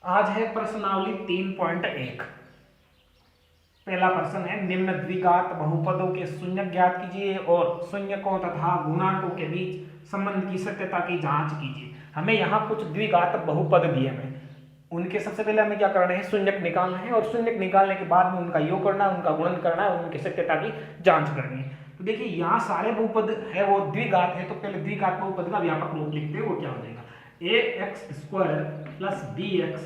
आज है प्रश्नावली 3.1। पहला प्रश्न है, निम्न द्विघात बहुपदों के शून्यक ज्ञात कीजिए और शून्यकों तथा गुणांकों के बीच संबंध की सत्यता की जांच कीजिए। हमें यहाँ कुछ द्विघात बहुपद दिए हैं, उनके सबसे पहले हमें क्या करना है, शून्यक निकालना है और शून्यक निकालने के बाद में उनका योग करना है, उनका गुणन करना है और उनकी सत्यता की जांच करनी है। तो देखिए यहाँ सारे बहुपद है वो द्विघात है, तो पहले द्विघात बहुपद का व्यापक रूप लिखते हैं, वो क्या हो जाएगा, a x square plus b x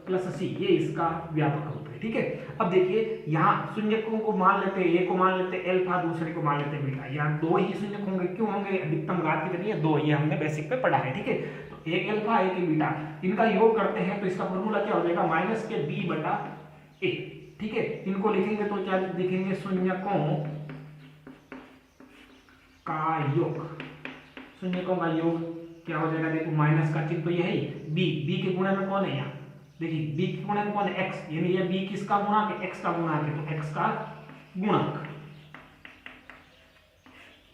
plus c, ये इसका व्यापक रूप है। ठीक है, अब देखिए यहाँ शून्यकों को मान लेते हैं, ए को मान लेते हैं अल्फा, दूसरे को मान लेते हैं बीटा। यहाँ दो ही शून्यक होंगे, क्यों होंगे, अधिकतम घात कितनी है, दो, ये हमने बेसिक पे पढ़ा है। ठीक है, तो एक अल्फा एक बीटा, इनका योग करते हैं तो इसका फॉर्मूला क्या हो जाएगा, माइनस के बी बटा ए। ठीक है, इनको लिखेंगे तो क्या लिखेंगे, शून्यकों का योग, शून्यकों का योग क्या हो जाएगा, देखो माइनस का चिन्ह तो यही, बी, बी के गुणे में कौन है यहाँ, देखिए बी के गुणे में कौन है, एक्स, यानी ये बी किसका गुणांक है, एक्स का गुणांक है, तो एक्स का गुणांक।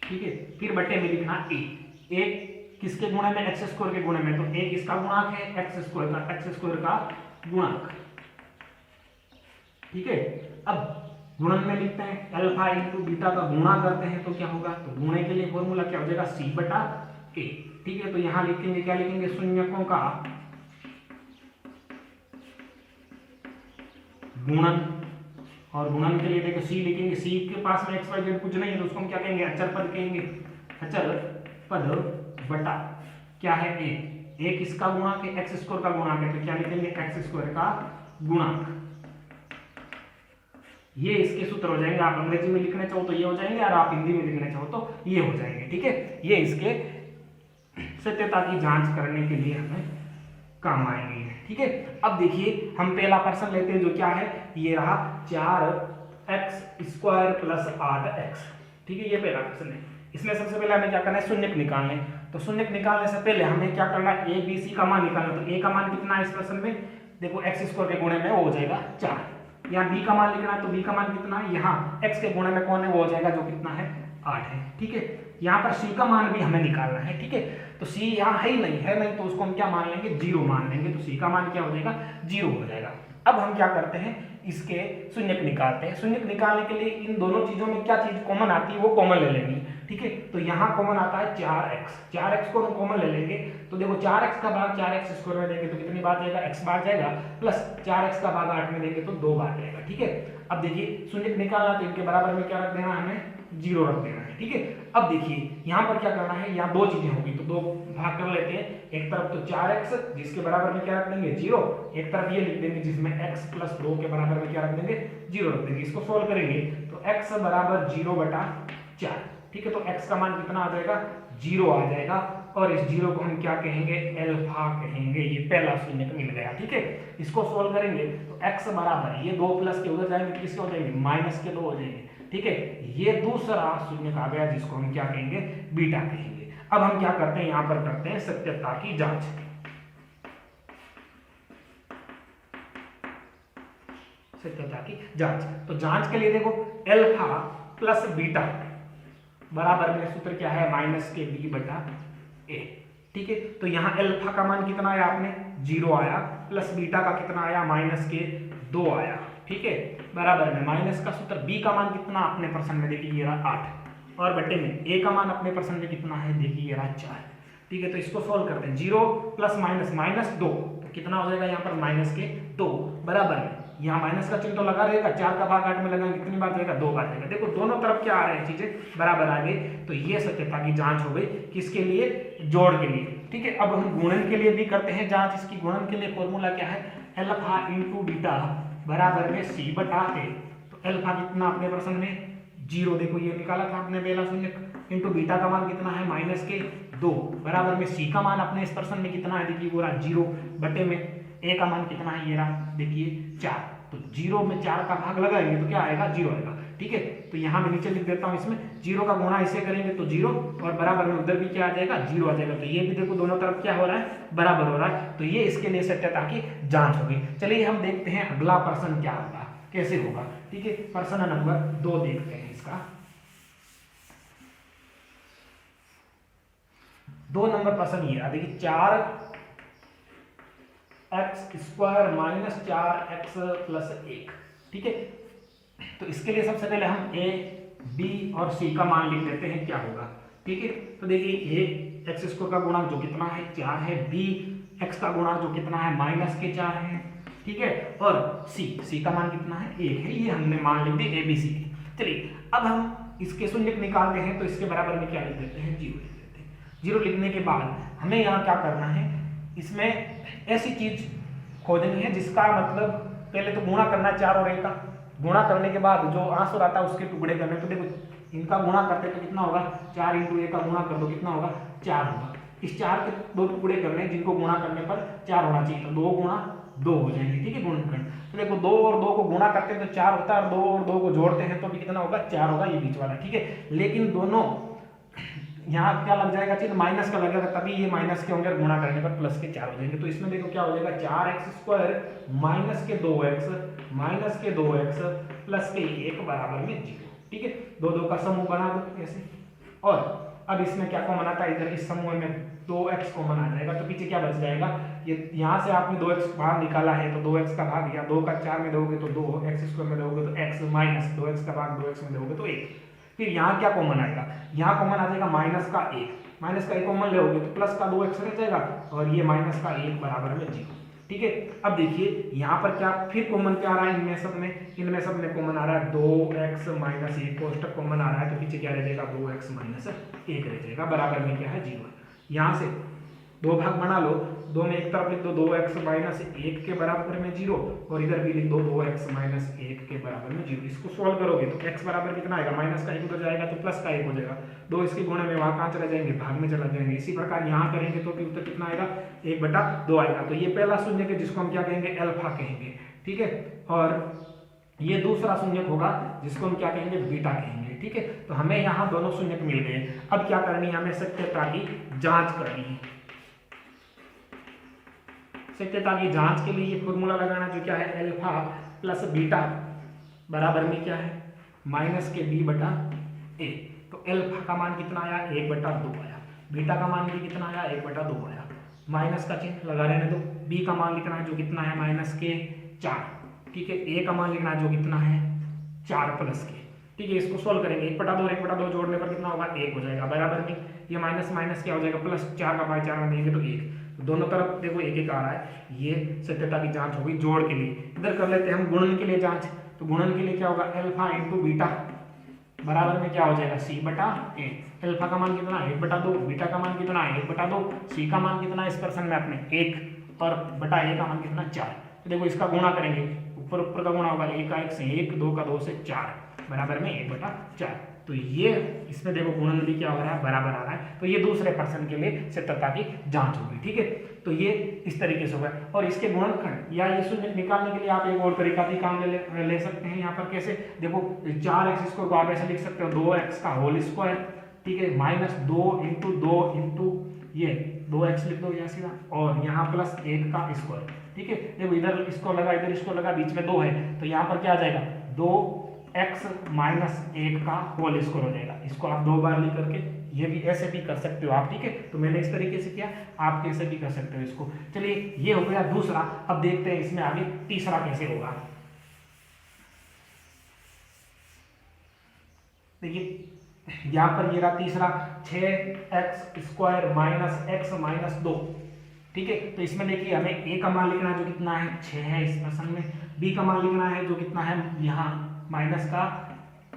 ठीक है, फिर बटे में लिखना ए, ए किसके गुणे में, एक्स स्क्वायर के गुणे में, तो ए किसका गुणांक है, एक्स स्क्वायर का गुणांक। ठीक है, अब गुणन में लिखते हैं, अल्फा इंटू बीटा का गुणा करते हैं तो क्या होगा, तो गुणे के लिए फॉर्मूला क्या हो जाएगा, सी बटा ए। ठीक है, तो यहां लिखेंगे, क्या लिखेंगे, शून्यकों का गुणन, और गुणन के लिए देखो सी लिखेंगे, सी के पास में एक्स वाई जेड कुछ नहीं है तो उसको हम क्या कहेंगे, अचर पद कहेंगे, अचर पद बटा क्या है ए किसका गुणांक है, एक्स स्क्वायर का गुणांक है, तो क्या लिखेंगे, एक्स स्क्वायर का गुणांक। ये इसके सूत्र हो जाएंगे, आप अंग्रेजी में लिखना चाहो तो ये हो जाएंगे और आप हिंदी में लिखना चाहो तो ये हो जाएंगे। ठीक है, ये इसके सत्यता की जांच करने के लिए हमें काम आएंगे। ठीक है, अब देखिए हम पहला प्रश्न लेते हैं जो क्या है, ये रहा 4x स्क्वायर प्लस 8x। ठीक है, ये पहला प्रश्न है, इसमें सबसे पहले हमें क्या करना है, शून्यक निकालने। तो शून्यक निकालने से पहले हमें क्या करना है, ए बी सी का मान निकालना। तो ए का मान कितना है इस प्रश्न में, देखो एक्स स्क्वायर के गुणे में वो हो जाएगा 4। यहाँ बी का मान लिखना है, तो बी का मान कितना है, यहाँ एक्स के गुणे में कौन है, वो हो जाएगा जो कितना है 8 है। ठीक है, यहाँ पर सी का मान भी हमें निकालना है। ठीक है, तो सी यहाँ है ही नहीं, है नहीं तो उसको हम क्या मान लेंगे, जीरो मान लेंगे, तो सी का मान क्या हो जाएगा, जीरो हो जाएगा। अब हम क्या करते हैं, इसके शून्यक निकालते हैं। शून्यक निकालने के लिए इन दोनों चीजों में क्या चीज कॉमन आती है, वो कॉमन ले लेंगे। ठीक है, तो यहाँ कॉमन आता है 4x को हम कॉमन ले लेंगे, तो देखो 4x का भाग 4x स्क्वायर में देंगे तो कितनी बार जाएगा, x बार जाएगा, प्लस 4x का भाग 8 में देंगे तो 2 बार जाएगा। ठीक है, अब देखिए शून्यक निकालना तो इनके बराबर में क्या रख देना है, हमें जीरो रख देना है। ठीक है, अब देखिए यहाँ पर क्या करना है, यहाँ दो चीजें होगी तो दो भाग कर लेते हैं, एक तरफ तो 4x जिसके बराबर में क्या रख देंगे, जीरो, एक तरफ ये लिख देंगे जिसमें x प्लस 2 के बराबर में क्या रख देंगे, जीरो रख देंगे। इसको सोल्व करेंगे तो x बराबर 0 बटा 4। ठीक है, तो x का मान कितना आ जाएगा, जीरो आ जाएगा, और इस जीरो को हम क्या कहेंगे, अल्फा कहेंगे। ये पहला शून्यक मिल गया। ठीक है, इसको सोल्व करेंगे तो x बराबर, ये 2 प्लस के उधर जाएंगे किसके हो जाएंगे, माइनस के 2 हो जाएंगे। ठीक है, ये दूसरा शून्यक आ गया जिसको हम क्या कहेंगे, बीटा कहेंगे। अब हम क्या करते हैं, यहां पर करते हैं सत्यता की जांच। सत्यता की जांच, तो जांच के लिए देखो अल्फा प्लस बीटा बराबर में सूत्र क्या है, माइनस के बी बटा ए। ठीक है, तो यहाँ अल्फा का मान कितना आया आपने, 0 आया, प्लस बीटा का कितना आया, माइनस के 2 आया। ठीक है, बराबर में माइनस का सूत्र, बी का मान कितना अपने प्रश्न में देखिए ये रहा 8, और बटे में ए का मान अपने प्रश्न में कितना है, देखिए ये रहा 4। ठीक है, तो इसको सोल्व करते हैं, 0 प्लस माइनस माइनस 2, तो कितना हो जाएगा यहाँ पर माइनस के 2, बराबर में यहाँ माइनस का चिन्ह तो लगा रहेगा, 4 का भाग 8 में लगाएंगे कितनी बार जाएगा, 2 बार जाएगा। देखो दोनों तरफ क्या आ रहे हैं, चीजें बराबर आ गई, तो ये सत्यता की जांच हो गई, किसके लिए, जोड़ के लिए। ठीक है, अब हम गुणन के लिए भी करते हैं जांच। इसकी गुणन के लिए फॉर्मूला क्या है, अल्फा इंटू बीटा बराबर में सी बटा ए। तो अल्फा कितना अपने प्रश्न में 0, देखो ये निकाला था अपने पहला शून्यक, इंटू बीटा का मान कितना है, माइनस के 2, बराबर में सी का मान अपने इस प्रश्न में कितना है, देखिए वो रहा 0, बटे में ए का मान कितना है, ये रहा देखिए 4। तो 0 में 4 का भाग लगाएंगे तो क्या आएगा, 0 आएगा। ठीक है, तो यहाँ मैं नीचे लिख देता हूँ, इसमें 0 का गुणा इसे करेंगे तो 0, और बराबर में उधर भी क्या आ जाएगा, 0 आ जाएगा। तो ये भी देखो दोनों तरफ क्या हो रहा है, बराबर हो रहा है, तो ये इसके लिए सत्यता की जांच होगी। चलिए हम देखते हैं अगला प्रश्न क्या होगा, कैसे होगा। ठीक है, प्रश्न नंबर 2 देखते हैं इसका। 2 नंबर प्रश्न ये, देखिए 4 x square minus 4x plus 1। ठीक है, तो इसके लिए सबसे पहले हम a b और c का मान लिख लेते हैं क्या होगा। ठीक है, तो देखिए a एक्स स्क्वायर का गुणांक जो कितना है 4 है, b x का गुणांक जो कितना है माइनस के 4 है। ठीक है, और c का मान कितना है 1 है। ये हमने मान लिख दिए a b c के। चलिए अब हम इसके शून्य निकालते हैं, तो इसके बराबर में क्या लिख देते हैं 0 लिख देते हैं। 0 लिखने के बाद हमें यहाँ क्या करना है, इसमें ऐसी चीज खोजनी है जिसका मतलब पहले तो गुणा करना 4 और 1 का, गुणा करने के बाद जो आंसर आता है उसके टुकड़े करने। तो देखो इनका गुणा करते तो कितना होगा 4 × 1 का गुणा कर दो कितना होगा 4 होगा। इस 4 के 2 टुकड़े करने जिनको गुणा करने पर 4 होना चाहिए, तो 2 × 2 हो जाएंगे। ठीक है, गुणनखंड। तो देखो 2 और 2 को गुणा करते हैं तो 4 होता है, और 2 और 2 को जोड़ते हैं तो भी कितना होगा 4 होगा, ये बीच वाला। ठीक है, लेकिन दोनों यहाँ क्या लग जाएगा चिन्ह माइनस का लगेगा, तभी ये माइनस के होंगे, गुणा करने पर प्लस के 4 हो जाएंगे। तो इसमें देखो क्या हो जाएगा 4x² माइनस के 2x माइनस के 2x प्लस के 1 बराबर में 0। ठीक है, 2 2 का समूह बना दो ऐसे, और अब इसमें क्या कॉमन आता है, इधर इस समूह में 2x कॉमन आ जाएगा, तो पीछे क्या बच जाएगा, ये यहाँ से आपने 2x बाहर निकाला है तो 2x का भाग, या 2 का 4 में दोगे तो 2, x² में दोगे तो x माइनस 2x का भाग 2x में दोगे तो 1। फिर यहाँ क्या कॉमन आएगा, यहाँ कॉमन आ जाएगा माइनस का 1, माइनस का 1 कॉमन लोगे तो प्लस का 2x रह जाएगा, और ये माइनस का 1 बराबर में 0। ठीक है, अब देखिए यहाँ पर क्या फिर कॉमन क्या आ रहा है, इनमें सब में कॉमन आ रहा है 2x माइनस 1, कोष्टक कॉमन आ रहा है, तो पीछे क्या रह जाएगा 2x माइनस 1 रह जाएगा, बराबर में क्या है 0। यहाँ से 2 भाग बना लो, 2 में एक तरफ लिख दो 2x माइनस 1 के बराबर में 0, और इधर भी लिख दो 2x माइनस 1 के बराबर में 0। इसको सोल्व करोगे तो x बराबर कितना आएगा, माइनस का 1 उधर जाएगा तो प्लस का 1 हो जाएगा, 2 इसके गुणे में वहां कहाँ चले जाएंगे, भाग में चला जाएंगे। इसी प्रकार यहाँ करेंगे तो उत्तर कितना आएगा 1/2 आएगा। तो ये पहला शून्यक है जिसको हम क्या कहेंगे अल्फा कहेंगे। ठीक है, और ये दूसरा शून्यक होगा जिसको हम क्या कहेंगे बीटा कहेंगे। ठीक है, तो हमें यहाँ दोनों शून्यक मिल गए। अब क्या करनी है, हमें सत्यता की जांच करनी है। सत्यता की जांच के लिए फॉर्मूला लगाना जो क्या है अल्फा प्लस बीटा बराबर में क्या है माइनस के b/a। तो अल्फा का मान कितना आया 1/2 आया, बीटा का मान भी कितना आया 1/2 आया, माइनस का चिन्ह लगा रहने दो। b का मान कितना है जो कितना है माइनस के 4। ठीक है, a का मान लिखना जो कितना है 4 प्लस के। ठीक है, इसको सोल्व करेंगे 1/2 और 1/2 जोड़ने पर कितना होगा 1 हो जाएगा, बराबर में ये माइनस माइनस क्या हो जाएगा प्लस, 4 का भाग 4 में देंगे तो 1, तो दोनों तरफ देखो 1 1 आ रहा है। ये सत्यता की जांच होगी जोड़ के लिए। इधर कर लेते हैं हम गुणन के लिए जांच, तो गुणन के लिए क्या होगा अल्फा इंटू बीटा बराबर में क्या हो जाएगा c/a। अल्फा का मान कितना 1/2, बीटा का मान कितना 1/2, c का मान कितना इस प्रश्न में अपने 1, और बटा a का मान कितना 4। तो देखो इसका गुणा करेंगे, ऊपर ऊपर का गुणा होगा 1 का 1 से 1, 2 का 2 से 4 बराबर में 1/4। तो ये इसमें देखो गुणन भी क्या हो रहा है बराबर आ रहा है। तो ये दूसरे प्रश्न के लिए सत्यता की जांच होगी। ठीक है, तो ये इस तरीके से होगा। और इसके गुणनखंड या ये शून्य निकालने के लिए आप एक और तरीका भी काम ले सकते हैं। यहाँ पर कैसे देखो 4x को आप ऐसे लिख सकते हो 2x का होल स्क्वायर। ठीक है, माइनस 2 इंटू 2 इंटू ये 2x लिख दो यहाँ सीधा, और यहाँ प्लस 1 का स्क्वायर। ठीक है, देखो इधर इसको लगा इधर इसको लगा, बीच में 2 है तो यहाँ पर क्या आ जाएगा 2x माइनस 1 का होल स्क्वायर हो जाएगा। इसको आप 2 बार लिख करके ये भी ऐसे भी कर सकते हो आप। ठीक है, तो मैंने इस तरीके से किया, आप कैसे भी कर सकते हो इसको। चलिए ये हो गया दूसरा। अब देखते हैं इसमें आगे तीसरा कैसे होगा। देखिए यहाँ पर ये रहा तीसरा 6x² माइनस x माइनस 2। ठीक है, तो इसमें देखिए हमें a का मान लिखना है जो कितना है 6 है इस प्रश्न में, b का मान लिखना है जो कितना है यहाँ माइनस का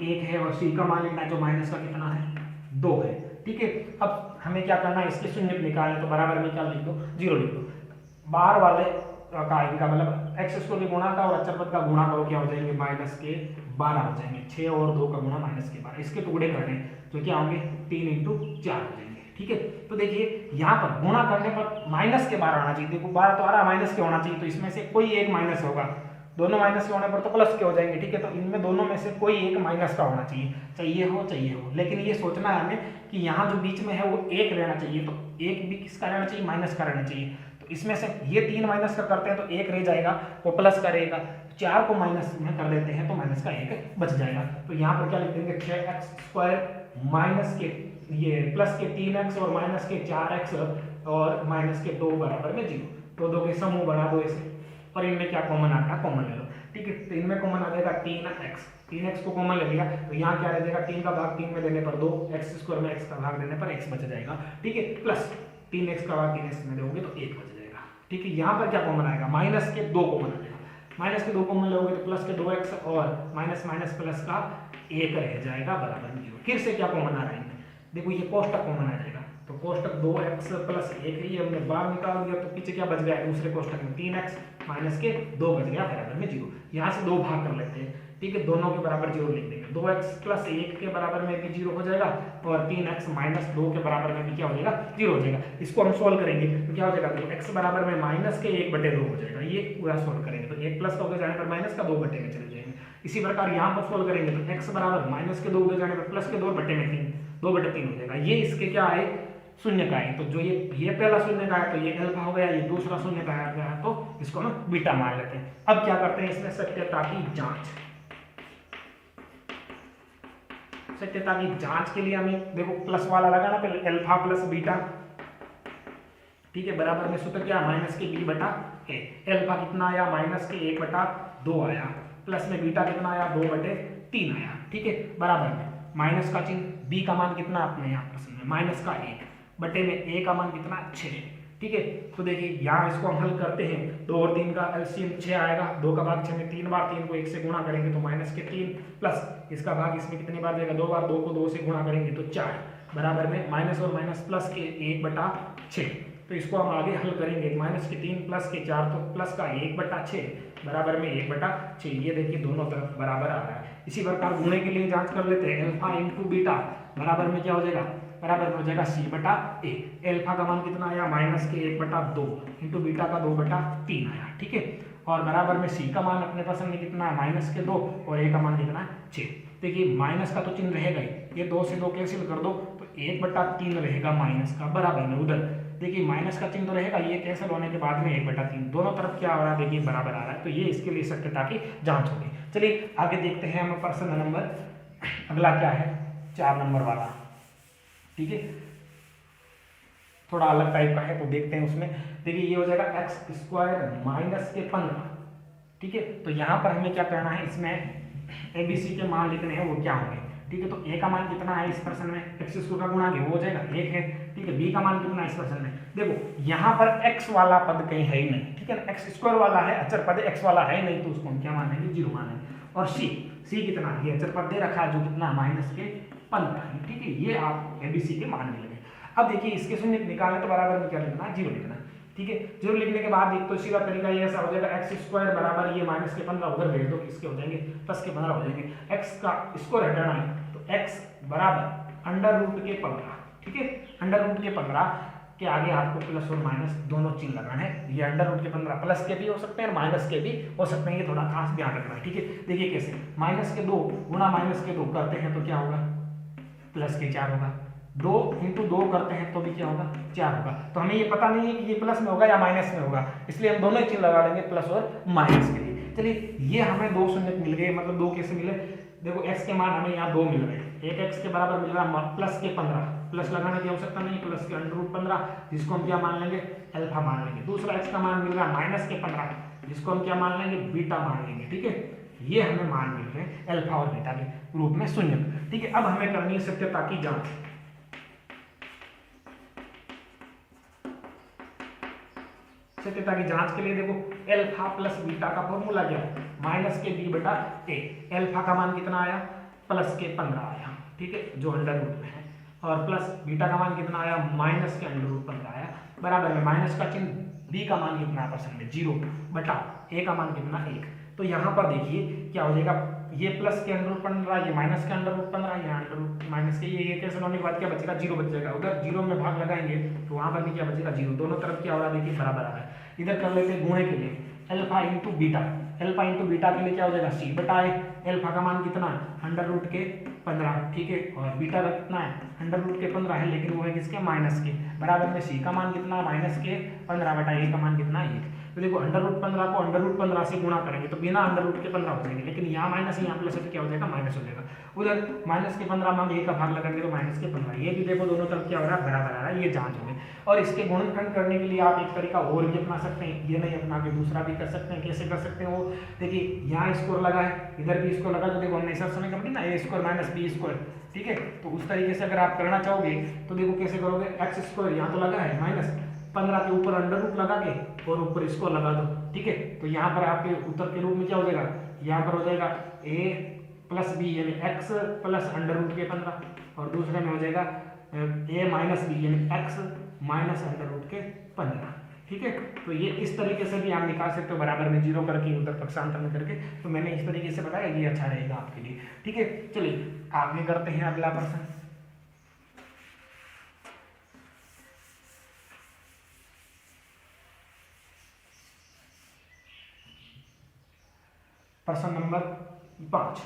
1 है, और c का मान लिखना है जो माइनस का कितना है 2 है। ठीक है, अब हमें क्या करना है इसके शून्य निकालने, तो बराबर में क्या लिख दो 0 लिख दो। बाहर वाले का इनका मतलब x² के गुणा का और अचर पद का गुणा करो क्या हो जाएंगे माइनस के 12 हो जाएंगे। 6 और 2 का गुणा माइनस के 12, इसके टुकड़े करने तो क्या होंगे 3 इंटू 4 हो जाएंगे। ठीक है, तो देखिए यहाँ पर गुणा करने पर माइनस के 12 आना चाहिए। देखो 12 तो आ रहा माइनस के होना चाहिए, तो इसमें से कोई एक माइनस होगा, दोनों माइनस के होने पर तो प्लस के हो जाएंगे। ठीक है, तो इनमें दोनों में से कोई एक माइनस का होना चाहिए, चाहिए हो। लेकिन ये सोचना है हमें कि यहाँ जो बीच में है वो एक रहना चाहिए, तो एक भी किसका रहना चाहिए माइनस का रहना चाहिए। तो इसमें से ये 3 माइनस का करते हैं तो 1 रह जाएगा, वो प्लस का रहेगा। 4 को माइनस में कर देते हैं तो माइनस का 1 बच जाएगा। तो यहाँ पर क्या लिख देंगे 6x² माइनस के ये प्लस के 3x और माइनस के 4x और माइनस के 2 बराबर में 0। तो दो के समूह बना दो इसे, और इनमें क्या कॉमन आता है, कॉमन ले लो। ठीक है, तो इनमें कॉमन आ जाएगा 3x, 3x को कॉमन ले लिया तो यहाँ क्या रह जाएगा, 3 का भाग 3 में देने पर 2, x स्क्वायर में x का भाग देने पर x बच जाएगा। ठीक है, प्लस 3x का भाग 3x में दोगे तो 1 बच जाएगा। ठीक है, यहाँ पर क्या कॉमन आएगा, माइनस के 2 कॉमन आ जाएगा, माइनस के 2 कॉमन लोगे तो प्लस के 2x और माइनस माइनस प्लस का 1 रह जाएगा बराबर 0। फिर से क्या कॉमन आ रहा है, देखो ये कोष्टक कॉमन आ जाएगा, तो कोष्टक 2x प्लस 1 है, ये हमने बाहर निकाल दिया, तो पीछे क्या बच गया, दूसरे कोष्टक में 3x माइनस के 2 बच गया बराबर में 0। यहाँ से 2 भाग कर लेते हैं। ठीक है, दोनों के बराबर 0 लिख देंगे, 2x प्लस 1 के बराबर में भी 0 हो जाएगा और 3x माइनस 2 के बराबर में भी क्या हो जाएगा, 0 हो जाएगा। इसको हम सोल्व करेंगे तो क्या हो जाएगा, तो x बराबर में माइनस के 1/2 हो जाएगा, ये पूरा सोल्व करेंगे तो 1 प्लस का हो जाने पर माइनस का 2 बटे में चले जाएंगे। इसी प्रकार यहाँ पर सोल्व करेंगे तो x बराबर माइनस के 2 हो जाने पर प्लस के 2 बटे में 3, 2/3 हो जाएगा। ये इसके क्या है, शून्य का है, तो जो ये पहला शून्य का है तो ये अल्फा हो गया, ये दूसरा शून्य का है तो इसको हम बीटा मान लेते हैं। अब क्या करते हैं, इसमें सत्यता की जांच। सत्यता की जांच के लिए हमें देखो प्लस वाला लगाना पहले, अल्फा प्लस बीटा। ठीक है, बराबर में सूत्र क्या, माइनस के b बटा a। अल्फा कितना आया, माइनस के 1/2 आया, प्लस में बीटा कितना आया, 2/3 आया। ठीक है, बराबर में माइनस का चिन्ह, b का मान कितना अपने यहाँ प्रश्न में, माइनस का 1 बटे में a का मान कितना, 6। ठीक है, तो देखिए यहाँ इसको हम हल करते हैं, 2 और 3 का एलसीएम 6 आएगा, 2 का भाग 6 में 3 बार, 3 को 1 से गुणा करेंगे तो माइनस के 3 प्लस इसका भाग इसमें कितनी बार जाएगा, 2 बार, 2 को 2 से गुणा करेंगे तो 4 बराबर में माइनस और माइनस प्लस के 1/6। तो इसको हम आगे हल करेंगे, माइनस के 3 प्लस के 4 तो प्लस का 1/6 बराबर में 1/6। ये देखिए दोनों तरफ बराबर आ रहा है। इसी प्रकार गुणे के लिए जांच कर लेते हैं, अल्फा इंटू बीटा बराबर में क्या हो जाएगा, बराबर में हो जाएगा c/a। अल्फा का मान कितना आया, माइनस के 1/2 इंटू बीटा का 2/3 आया। ठीक है, और बराबर में c का मान अपने पसंद में कितना है, माइनस के 2 और a का मान कितना है, 6। देखिए माइनस का तो चिन्ह रहेगा ही, ये 2 से 2 कैंसिल कर दो तो 1/3 रहेगा माइनस का, बराबर में उधर देखिए माइनस का चिन्ह तो रहेगा, ये कैंसिल होने के बाद में 1/3, दोनों तरफ क्या हो रहा है देखिए बराबर आ रहा है, तो ये इसके लिए सत्यता की जांच होगी। चलिए आगे देखते हैं हम प्रश्न नंबर, अगला क्या है, 4 नंबर वाला। ठीक है, थोड़ा अलग टाइप का है तो देखते हैं उसमें। देखिए ये हो जाएगा x² माइनस के 15। ठीक है, तो यहाँ पर हमें क्या करना है, इसमें एबीसी के मान लिखने हैं, वो क्या होंगे। ठीक है, तो a का मान कितना है इस प्रश्न में, x² का गुणा वो हो जाएगा 1 है। ठीक है, b का मान कितना है इस प्रश्न में, देखो यहाँ पर x वाला पद कहीं है ही नहीं। ठीक है ना, x² वाला है, अचर पद x वाला है नहीं, तो उसको हम क्या मानेंगे, 0 मानेंगे। और c कितना, ये अचर पद दे रखा है जो कितना, माइनस के 15। ठीक है, ये आप एबीसी के मान मिलेंगे। अब देखिए इसके शून्य निकालने तो बराबर में क्या लिखना है, 0 लिखना। ठीक है, 0 लिखने के बाद एक तो सीधा तरीका ये ऐसा हो जाएगा, x² बराबर ये माइनस के 15 उधर भेज दो, इसके हो जाएंगे प्लस के 15 हो जाएंगे, x का स्क्वायर हटाना है तो x बराबर अंडर रूट के 15। ठीक है, अंडर रूट के 15 के आगे आपको प्लस और माइनस दोनों चिन्ह लगाना है। ये अंडर रूट के 15 प्लस के भी हो सकते हैं और माइनस के भी हो सकते हैं, ये थोड़ा खास ध्यान रखना है। ठीक है, देखिए कैसे, माइनस के 2 गुणा माइनस के 2 करते हैं तो क्या होगा, प्लस के 4 होगा, 2 इंटू 2 करते हैं तो भी क्या होगा, 4 होगा। तो हमें ये पता नहीं है कि ये प्लस में होगा या माइनस में होगा, इसलिए हम दोनों ही चिन्ह लगा लेंगे प्लस और माइनस के लिए। चलिए ये हमें 2 शून्य मिल गए, मतलब 2 कैसे मिले, देखो x के मान हमें यहाँ 2 मिल रहे हैं, एक x के बराबर मिल रहा है प्लस के 15, प्लस लगाने की आवश्यकता नहीं, प्लस के अंडर रूट 15 जिसको हम क्या मान लेंगे, अल्फा मान लेंगे। दूसरा x का मान मिल रहा है माइनस के 15 जिसको हम क्या मान लेंगे, बीटा मान लेंगे। ठीक है, ये हमें मान मिल रहे हैं अल्फा और बीटा के रूप में शून्य। ठीक है, अब हमें करनी है सत्यता की जांच। सत्यता की जांच के लिए देखो अल्फा प्लस बीटा का फॉर्मूला क्या है, माइनस के b/a। अल्फा का मान कितना आया, प्लस के 15 आया। ठीक है, जो अंडर रूट में है, और प्लस बीटा का मान कितना आया, माइनस के अंडर रूट 15 आया, बराबर में माइनस का चिन्ह, b का मान कितना परसेंट है, 0 बटा a का मान कितना 1। तो यहाँ पर देखिए क्या हो जाएगा, ये प्लस के अंडर रूट 15, ये माइनस के अंडर रूट 15, ये अंडर रूट माइनस के, ये कैसे होने के बाद क्या बचेगा, 0 बच जाएगा। उधर 0 में भाग लगाएंगे तो वहां पर भी क्या बचेगा, 0। दोनों तरफ क्या हो रहा है देखिए बराबर आ रहा है। इधर कर लेते हैं गुणे के लिए, alpha into beta, alpha into beta के लिए क्या हो जाएगा, c/a। अल्फा का मान कितना है, अंडर रूट के 15। ठीक है, और बीटा का कितना है, अंडर रूट के 15 है, लेकिन वो है किसके, माइनस के, बराबर में c का मान कितना है, माइनस के 15 बटा a का मान कितना है 1। तो देखो √15 को √15 से गुणा करेंगे तो बिना √15 हो जाएंगे, लेकिन यहाँ माइनस यहाँ प्लस है तो क्या हो जाएगा माइनस हो जाएगा। उधर -15 में हम a का भाग लगाएंगे तो -15, ये भी देखो दोनों तरफ क्या हो रहा है बराबर आ रहा है, ये जांच हो गई। और इसके गुणनखंड करने के लिए आप एक तरीका और भी अपना सकते हैं, ये नहीं अपना के दूसरा भी कर सकते हैं। कैसे कर सकते हैं वो देखिए, यहाँ स्क्वायर लगा है, इधर भी स्क्वायर लगा, तो देखो हमने सब समय कम ना a² - b², ठीक है। तो उस तरीके से अगर आप करना चाहोगे तो देखो कैसे करोगे, x² यहाँ तो लगा है -15 के ऊपर √ लगा के और ऊपर इसको लगा दो, ठीक है। तो यहाँ पर आपके उत्तर के रूप में क्या हो जाएगा, यहाँ पर हो जाएगा a + b यानी x + √15, और दूसरे में हो जाएगा a - b यानी x - √15, ठीक है। तो ये इस तरीके से भी आप निकाल सकते हो, बराबर में 0 करके उधर पक्षांतर में करके। तो मैंने इस तरीके से बताया, ये अच्छा रहेगा आपके लिए, ठीक है। चलिए आगे करते हैं अगला प्रश्न। प्रश्न नंबर 5,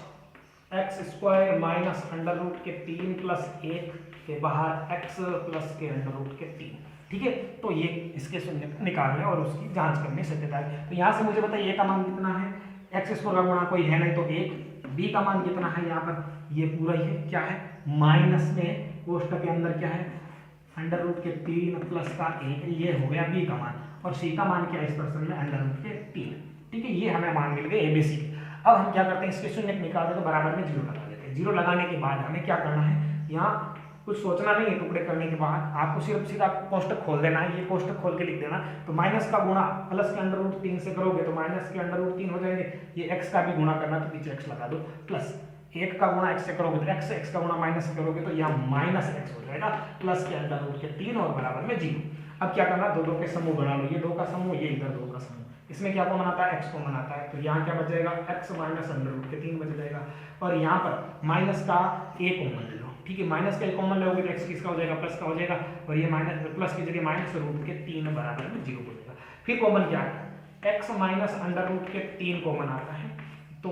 x² - √3 + 1 के बाहर x + के √3, ठीक है। तो ये इसके शून्य निकालने और उसकी जांच करने सत्यता है। तो यहाँ से मुझे बताइए a का मान कितना है, x² का गुणा कोई है नहीं तो 1, b का मान कितना है, यहाँ पर ये पूरा ही है, क्या है माइनस में कोष्टक के अंदर क्या है √3 + का 1, ये हो गया b का मान, और c का मान क्या है इस प्रश्न में √3, ठीक है। ये हमें मान मिल गए ABC। अब हम क्या करते हैं, इसके शून्य निकालते तो बराबर में 0 लगा देते हैं। 0 लगाने के बाद हमें क्या करना है, यहाँ कुछ सोचना नहीं है, टुकड़े करने के बाद आपको सिर्फ सीधा कोष्टक खोल देना है, ये कोष्टक खोल के लिख देना। तो माइनस का गुणा प्लस के √3 से करोगे तो माइनस के √3 हो जाएंगे, ये x का भी गुणा करना तो पीछे x लगा दो, प्लस 1 का गुणा x से करोगे तो x का गुणा माइनस से करोगे तो यहाँ -x हो जाएगा, प्लस के √3 और बराबर में 0। अब क्या करना, दो के समूह बना लो, ये 2 का समूह, ये इधर 2 का समूह, इसमें क्या कॉमन आता है x कॉमन आता है, तो यहाँ क्या बच जाएगा x - √3 बच जाएगा, और यहाँ पर माइनस का a कॉमन ले लो, ठीक है। माइनस का a कॉमन लोगे तो x किसका हो जाएगा प्लस का हो जाएगा, और ये माइनस प्लस की जगह -√3 बराबर में 0 हो जाएगा। फिर कॉमन क्या है, x - √3 कॉमन आता है, तो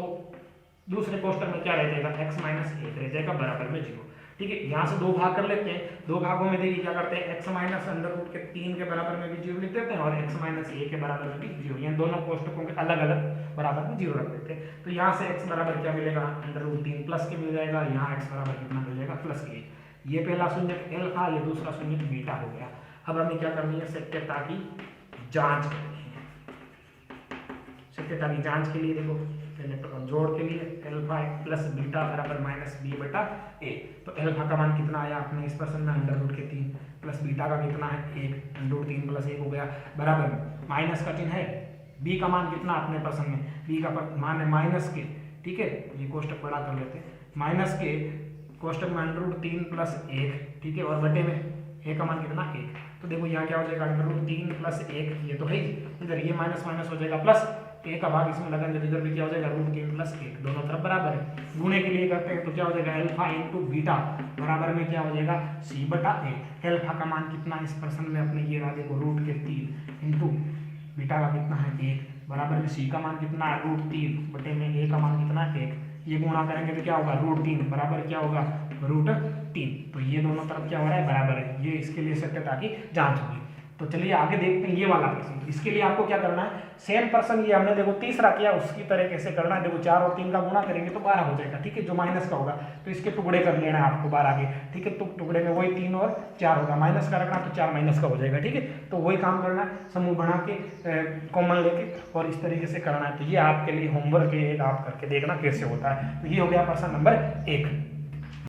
दूसरे कोष्टक में क्या रह जाएगा x - 1 रह जाएगा बराबर में 0, ठीक है। यहाँ से 2 भाग कर लेते हैं, 2 भागों में देखिए क्या करते हैं, x - √3 के बराबर में भी 0 लिख देते हैं और x - 1 के बराबर में भी 0, ये दोनों कोष्टकों के अलग अलग बराबर में 0 रख देते हैं। तो यहाँ से x बराबर क्या मिलेगा √3 प्लस के मिल जाएगा, यहाँ x बराबर कितना मिल जाएगा प्लस के, ये पहला शून्य अल्फा, ये दूसरा शून्य बीटा हो गया। अब हमें क्या करनी है, सत्यता की जांच करनी है। सत्यता की जांच के लिए देखो पहले जोड़ के लिए अल्फा प्लस बीटा बराबर -b/a, तो अल्फा का मान कितना आया अपने इस प्रश्न में √3 प्लस बीटा का कितना है 1, √3 + 1 हो गया बराबर माइनस का चिन्ह है, b का मान कितना अपने प्रश्न में, b का मान है माइनस के, ठीक है। ये कोष्टक बड़ा कर लेते हैं, माइनस के कोष्टक में √3 + 1, ठीक है, और बटे में a का मान कितना 1, तो देखो यहाँ क्या हो जाएगा √3 + 1, ये तो है ही, इधर ये माइनस माइनस हो जाएगा प्लस, a का भाग इसमें लगाएंगे तो इधर भी क्या हो जाएगा √3 + 1, दोनों तरफ बराबर है। गुणे के लिए करते हैं तो क्या हो जाएगा अल्फा × बीटा बराबर में क्या हो जाएगा c/a। अल्फा का मान कितना इस प्रश्न में अपने ये रहा देखो √3 × बीटा का कितना है 1 बराबर में c का मान कितना है √3 बटे में a का मान कितना है 1, ये गुणा करेंगे तो क्या होगा √3 बराबर क्या होगा √3, तो ये दोनों तरफ क्या हो रहा है बराबर है, ये इसके लिए सत्यता की जांच होगी। तो चलिए आगे देखते हैं ये वाला प्रश्न। इसके लिए आपको क्या करना है, सेम प्रश्न ये हमने देखो तीसरा किया उसकी तरह कैसे करना है, देखो 4 और 3 का गुणा करेंगे तो 12 हो जाएगा, ठीक है, जो माइनस का होगा तो इसके टुकड़े कर लेना है आपको 12 के, ठीक है। तो टुकड़े में वही 3 और 4 होगा, माइनस का रखना तो 4 माइनस का हो जाएगा, ठीक है। तो वही काम करना है, समूह बना के कॉमन लेके और इस तरीके से करना है। तो ये आपके लिए होमवर्क है, आप करके देखना कैसे होता है। तो ये हो गया प्रश्न नंबर 1।